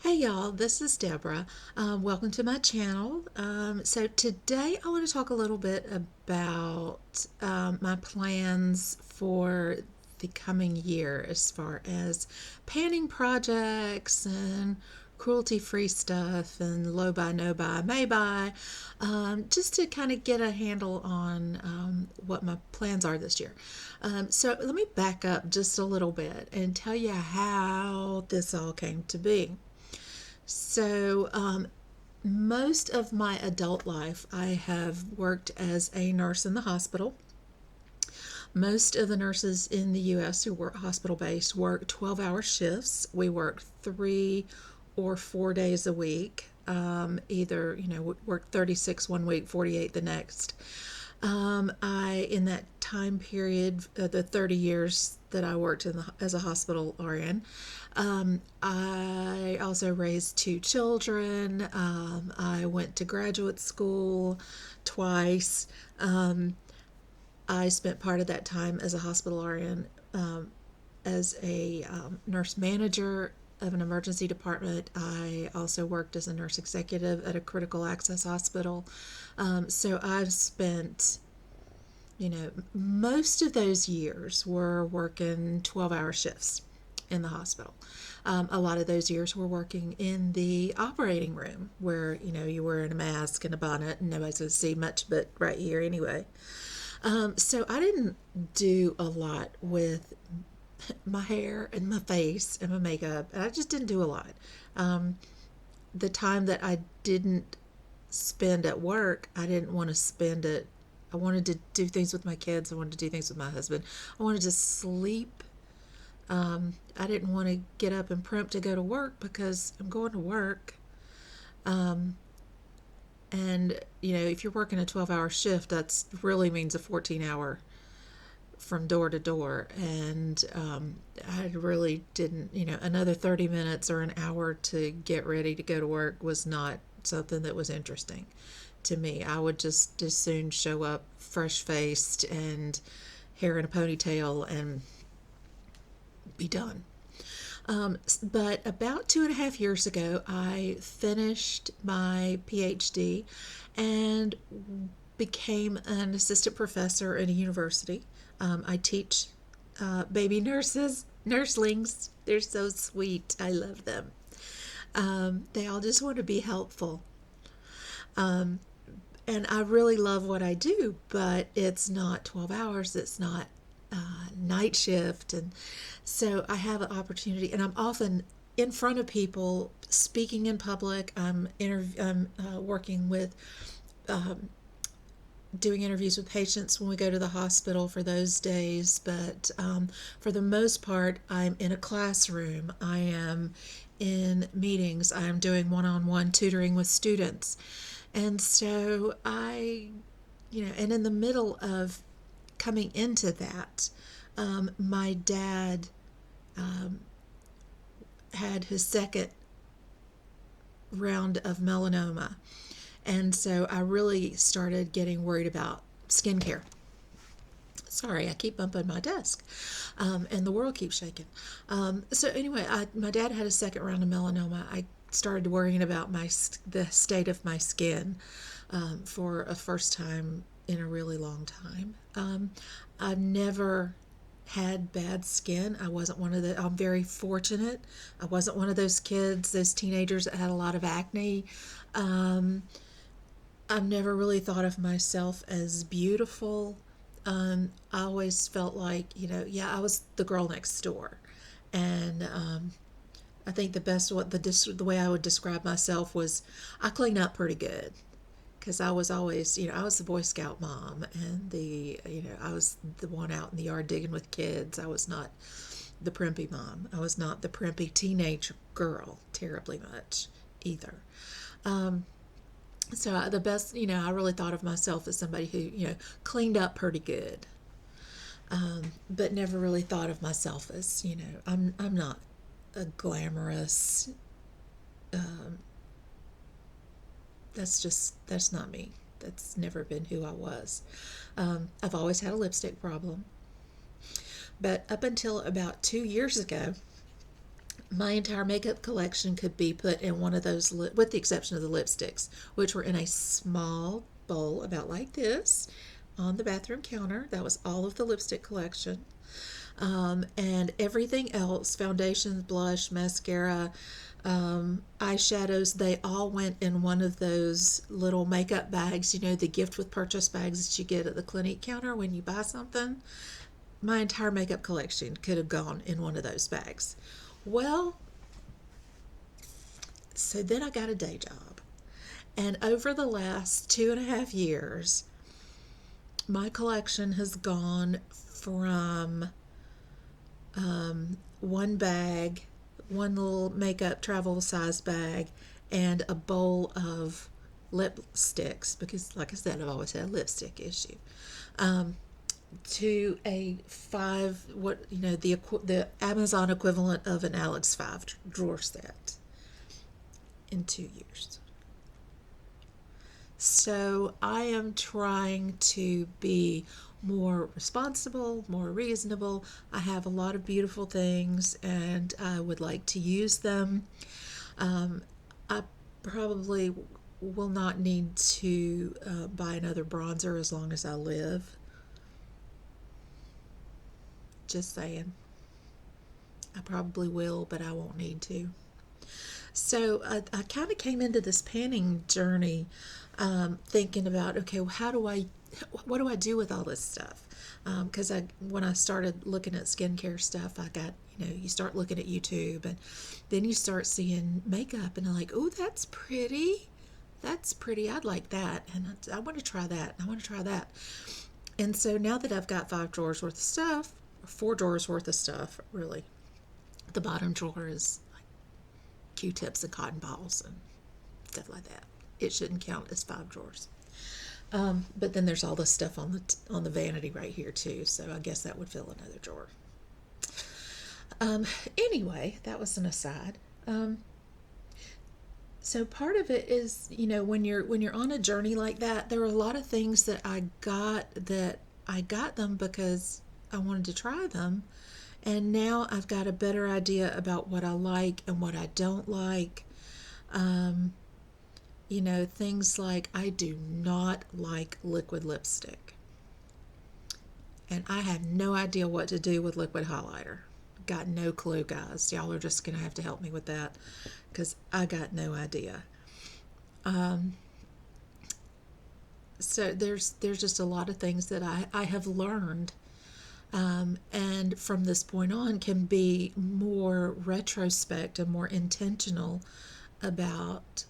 Hey y'all, this is Deborah. Welcome to my channel. So today I want to talk a little bit about my plans for the coming year as far as panning projects and cruelty-free stuff and low buy, no buy, may buy, just to kind of get a handle on what my plans are this year. So let me back up just a little bit and tell you how this all came to be. So, most of my adult life, I have worked as a nurse in the hospital. Most of the nurses in the U.S. who work hospital based work 12-hour shifts. We work 3 or 4 days a week. Either, work 36 one week, 48 the next. In that time period, the 30 years that I worked as a hospital RN, I also raised 2 children. I went to graduate school twice. I spent part of that time as a hospital RN, as a nurse manager of an emergency department. I also worked as a nurse executive at a critical access hospital. So I've spent, most of those years were working 12-hour shifts in the hospital. A lot of those years were working in the operating room where, you're wearing a mask and a bonnet and nobody's going to see much but right here anyway. So I didn't do a lot with my hair and my face and my makeup. I just didn't do a lot. The time that I didn't spend at work, I didn't want to spend it. I wanted to do things with my kids. I wanted to do things with my husband. I wanted to sleep. I didn't want to get up and primp to go to work because I'm going to work. And, if you're working a 12-hour shift, that really means a 14-hour from door to door. And I really didn't, another 30 minutes or an hour to get ready to go to work was not something that was interesting to me. I would just as soon show up fresh faced and hair in a ponytail and be done. But about 2.5 years ago, I finished my PhD and became an assistant professor at a university. I teach baby nurselings. They're so sweet. I love them. They all just want to be helpful. And I really love what I do, but it's not 12 hours. It's not night shift. And so I have an opportunity, and I'm often in front of people speaking in public. I'm working with doing interviews with patients when we go to the hospital for those days, but for the most part, I'm in a classroom. I am in meetings. I am doing one-on-one tutoring with students. And so and in the middle of coming into that, my dad had his second round of melanoma. And so I really started getting worried about skincare. Sorry, I keep bumping my desk, and the world keeps shaking. So anyway, my dad had a second round of melanoma. I started worrying about the state of my skin for a first time in a really long time. I never had bad skin. I wasn't one of I'm very fortunate. I wasn't one of those kids, those teenagers that had a lot of acne. I've never really thought of myself as beautiful. I always felt like, I was the girl next door. And I think the way I would describe myself was I clean up pretty good. Because I was always, I was the Boy Scout mom, and I was the one out in the yard digging with kids. I was not the primpy mom. I was not the primpy teenage girl terribly much either. So the best, I really thought of myself as somebody who, cleaned up pretty good, but never really thought of myself as, I'm not a glamorous. That's not me. That's never been who I was. I've always had a lipstick problem. But up until about 2 years ago, My entire makeup collection could be put in one of those, with the exception of the lipsticks, which were in a small bowl about like this on the bathroom counter. That was all of the lipstick collection. And everything else, foundations, blush, mascara, eyeshadows, they all went in one of those little makeup bags, the gift with purchase bags that you get at the Clinique counter when you buy something. My entire makeup collection could have gone in one of those bags. Well, so then I got a day job. And over the last 2.5 years, my collection has gone from one bag, one little makeup travel size bag, and a bowl of lipsticks, because like I said, I've always had a lipstick issue, to a five, the Amazon equivalent of an Alex 5 drawer set in 2 years. So I am trying to be more responsible, more reasonable. I have a lot of beautiful things and I would like to use them. I probably will not need to buy another bronzer as long as I live. Just saying. I probably will, but I won't need to. So I kind of came into this panning journey thinking about, okay, well, what do I do with all this stuff? Because when I started looking at skincare stuff, I got, you start looking at YouTube and then you start seeing makeup and I'm like, oh, that's pretty. That's pretty. I'd like that. And I want to try that. I want to try that. And so now that I've got 5 drawers worth of stuff, 4 drawers worth of stuff, really, the bottom drawer is like Q-tips and cotton balls and stuff like that. It shouldn't count as 5 drawers. But then there's all the stuff on the vanity right here too, so I guess that would fill another drawer. Anyway, that was an aside. So part of it is, when you're on a journey like that, there are a lot of things that I got them because I wanted to try them, and now I've got a better idea about what I like and what I don't like. Things like I do not like liquid lipstick. And I have no idea what to do with liquid highlighter. Got no clue, guys. Y'all are just going to have to help me with that because I got no idea. So there's just a lot of things that I have learned, and from this point on can be more retrospect and more intentional about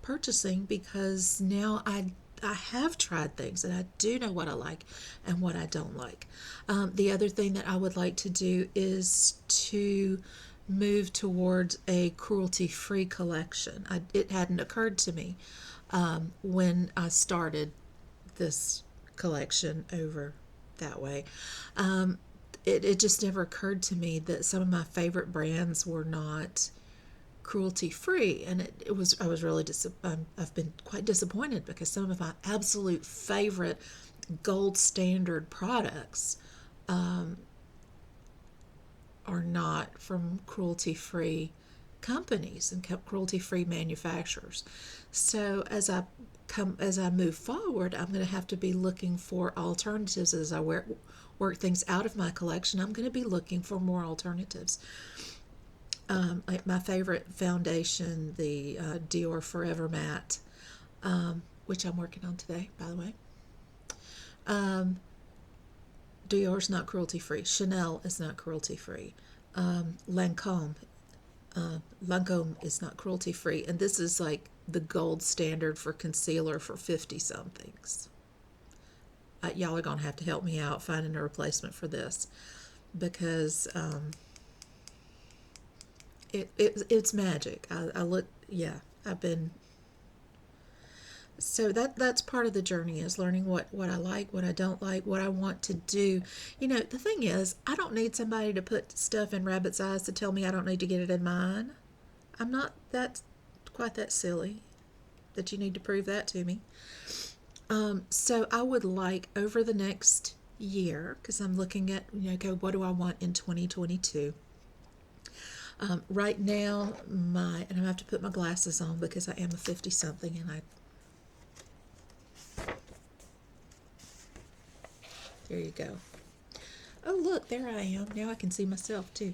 purchasing, because now I have tried things and I do know what I like and what I don't like. The other thing that I would like to do is to move towards a cruelty-free collection. It hadn't occurred to me when I started this collection over that way. It just never occurred to me that some of my favorite brands were not cruelty free, and I was really I've been quite disappointed because some of my absolute favorite gold standard products are not from cruelty free companies and cruelty free manufacturers. So as I move forward, I'm going to have to be looking for alternatives. As I work things out of my collection, I'm going to be looking for more alternatives. Like my favorite foundation, the Dior Forever Matte, which I'm working on today, by the way. Dior's not cruelty free. Chanel is not cruelty free. Lancome is not cruelty free, and this is like the gold standard for concealer for 50 somethings. Y'all are gonna have to help me out finding a replacement for this, because it's magic. I look, yeah, I've been. So that's part of the journey, is learning what I like, what I don't like, what I want to do. The thing is, I don't need somebody to put stuff in rabbit's eyes to tell me I don't need to get it in mine. I'm not quite that silly that you need to prove that to me. So I would like, over the next year, because I'm looking at, okay, what do I want in 2022? Right now, and I'm going to have to put my glasses on because I am a 50 something, and there you go. Oh, look, there I am. Now I can see myself too.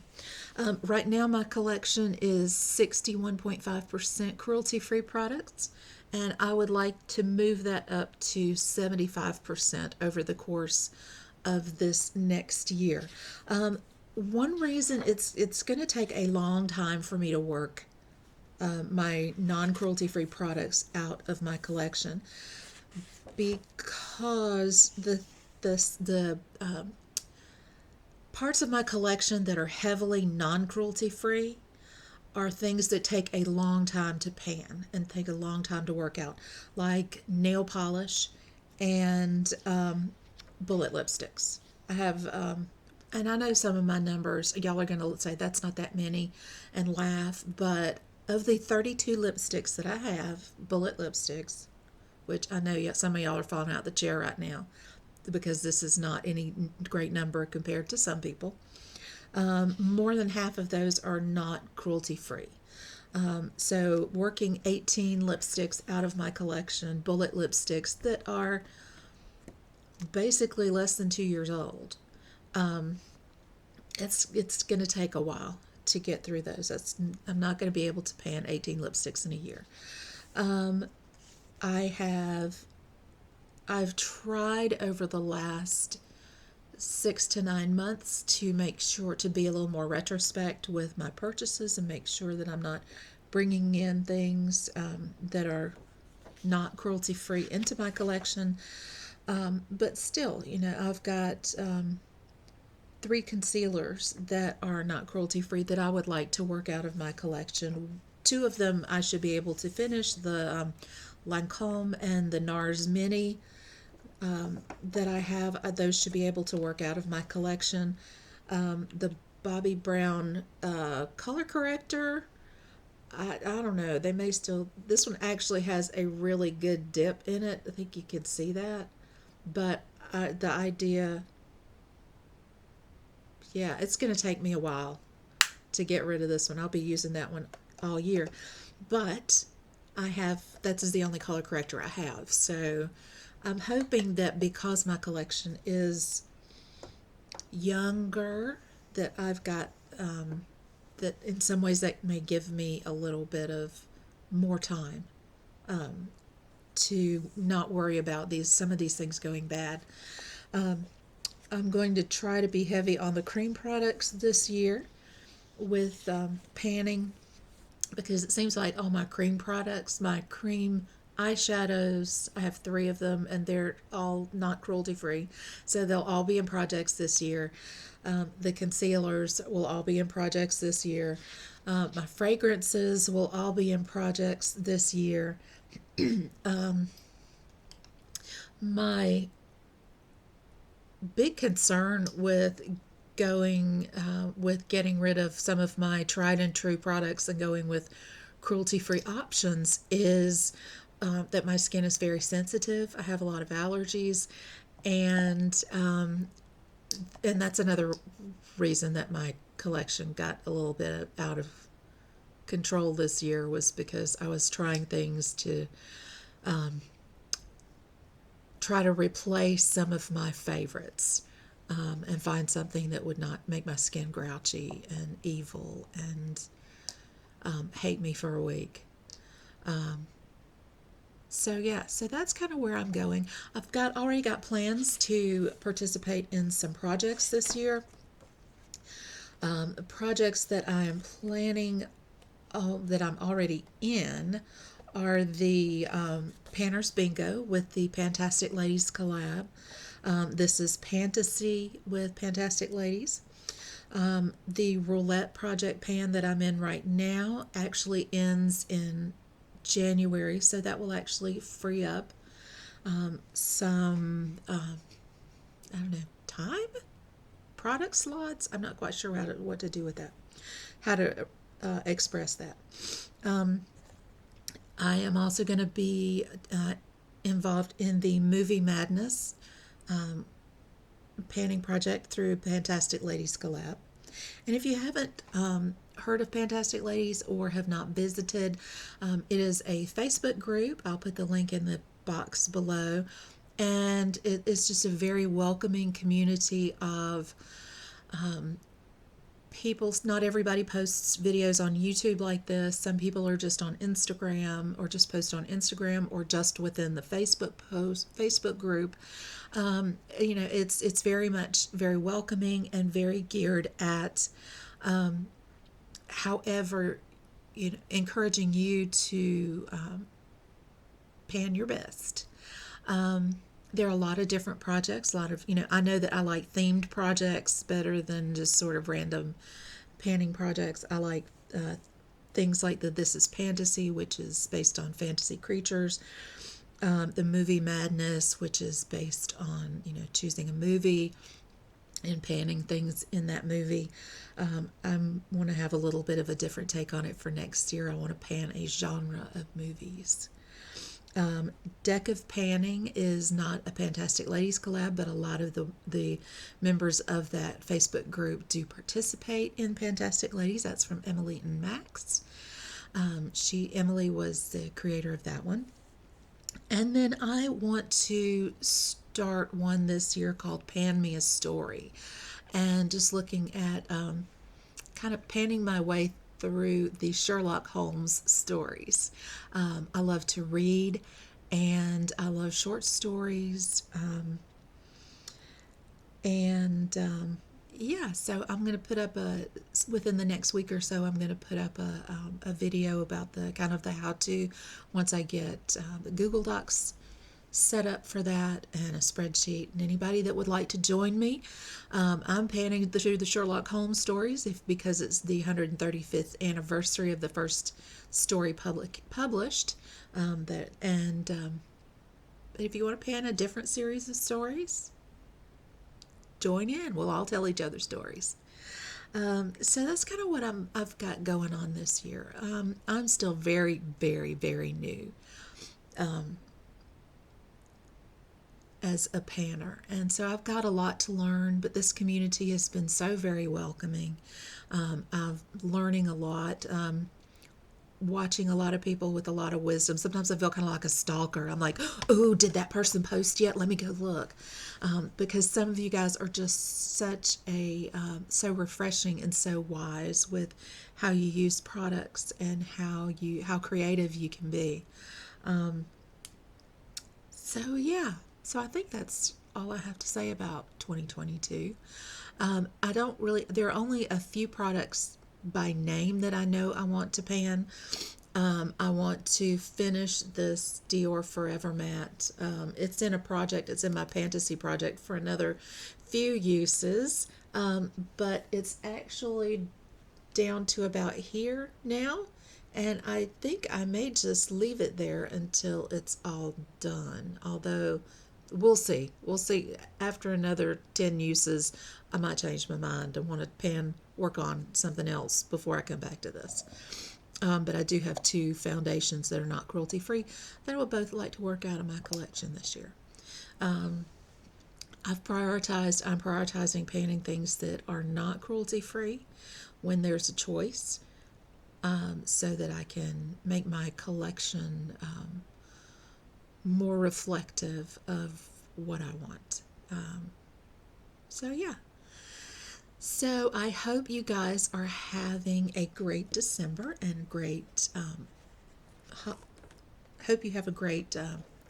Right now, my collection is 61.5% cruelty free products, and I would like to move that up to 75% over the course of this next year. One reason it's going to take a long time for me to work my non cruelty free products out of my collection because the parts of my collection that are heavily non cruelty free are things that take a long time to pan and take a long time to work out, like nail polish and bullet lipsticks. I have, and I know some of my numbers, y'all are going to say that's not that many and laugh, but of the 32 lipsticks that I have, bullet lipsticks, which I know some of y'all are falling out the chair right now because this is not any great number compared to some people. More than half of those are not cruelty free. So working 18 lipsticks out of my collection, bullet lipsticks that are basically less than 2 years old, it's going to take a while to get through those. I'm not going to be able to pan 18 lipsticks in a year. I've tried over the last 6 to 9 months to make sure to be a little more retrospect with my purchases and make sure that I'm not bringing in things that are not cruelty free into my collection. But still, I've got 3 concealers that are not cruelty free that I would like to work out of my collection. 2 of them I should be able to finish, the Lancome and the NARS Mini that I have. Those should be able to work out of my collection. The Bobbi Brown color corrector, I don't know. They may still. This one actually has a really good dip in it. I think you can see that. But the idea, yeah, it's going to take me a while to get rid of this one. I'll be using that one all year. But that is the only color corrector I have. So I'm hoping that because my collection is younger, that I've got, that in some ways that may give me a little bit of more time to not worry about some of these things going bad. I'm going to try to be heavy on the cream products this year with panning, because it seems like all my cream products, my cream eyeshadows, I have 3 of them and they're all not cruelty free, so they'll all be in projects this year. The concealers will all be in projects this year. My fragrances will all be in projects this year. My big concern with getting rid of some of my tried and true products and going with cruelty free options is that my skin is very sensitive. I have a lot of allergies, and that's another reason that my collection got a little bit out of control this year, was because I was trying things to try to replace some of my favorites, and find something that would not make my skin grouchy and evil and hate me for a week. So yeah, so that's kind of where I'm going. I've already got plans to participate in some projects this year. Projects that I am planning, that I'm already in, are the Panners Bingo with the Fantastic Ladies collab. This is Fantasy with Fantastic Ladies. The Roulette Project pan that I'm in right now actually ends in January, so that will actually free up some, I don't know, time? Product slots? I'm not quite sure what to do with that, how to express that. I am also going to be involved in the Movie Madness panning project through Fantastic Ladies collab. And if you haven't heard of Fantastic Ladies or have not visited, it is a Facebook group. I'll put the link in the box below. And it is just a very welcoming community of people. Not everybody posts videos on YouTube like this. Some people are just on Instagram, or just post on Instagram, or just within the Facebook group. It's very much very welcoming and very geared at, however, encouraging you to pan your best. There are a lot of different projects, a lot of, I know that I like themed projects better than just sort of random panning projects. I like things like the This Is Fantasy, which is based on fantasy creatures. The movie Madness, which is based on, choosing a movie and panning things in that movie. I want to have a little bit of a different take on it for next year. I want to pan a genre of movies. Deck of Panning is not a Fantastic Ladies collab, but a lot of the members of that Facebook group do participate in Fantastic Ladies. That's from EmilynMax. Emily was the creator of that one. And then I want to start one this year called Pan Me a Story, and just looking at kind of panning my way through the Sherlock Holmes stories. I love to read, and I love short stories. So I'm going to put up within the next week or so, I'm going to put up a video about the kind of the how-to once I get the Google Docs set up for that, and a spreadsheet. And anybody that would like to join me, I'm panning through the Sherlock Holmes stories because it's the 135th anniversary of the first story published. If you want to pan a different series of stories, join in. We'll all tell each other stories. So that's kind of what I've got going on this year. I'm still very, very, very new as a panner, and so I've got a lot to learn, but this community has been so very welcoming. I'm learning a lot, watching a lot of people with a lot of wisdom. Sometimes I feel kind of like a stalker. I'm like, oh, did that person post yet? Let me go look. Because some of you guys are just so refreshing and so wise with how you use products and how creative you can be. So I think that's all I have to say about 2022. There are only a few products by name that I know I want to pan. I want to finish this Dior Forever Matte. It's in my fantasy project for another few uses, but it's actually down to about here now. And I think I may just leave it there until it's all done. Although, we'll see. We'll see. After another 10 uses, I might change my mind and want to work on something else before I come back to this. But I do have two foundations that are not cruelty-free that I would both like to work out of my collection this year. I'm prioritizing panning things that are not cruelty-free when there's a choice, so that I can make my collection more reflective of what I want. So I hope you guys are having a great December and hope you have a great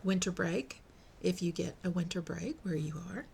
winter break, if you get a winter break where you are.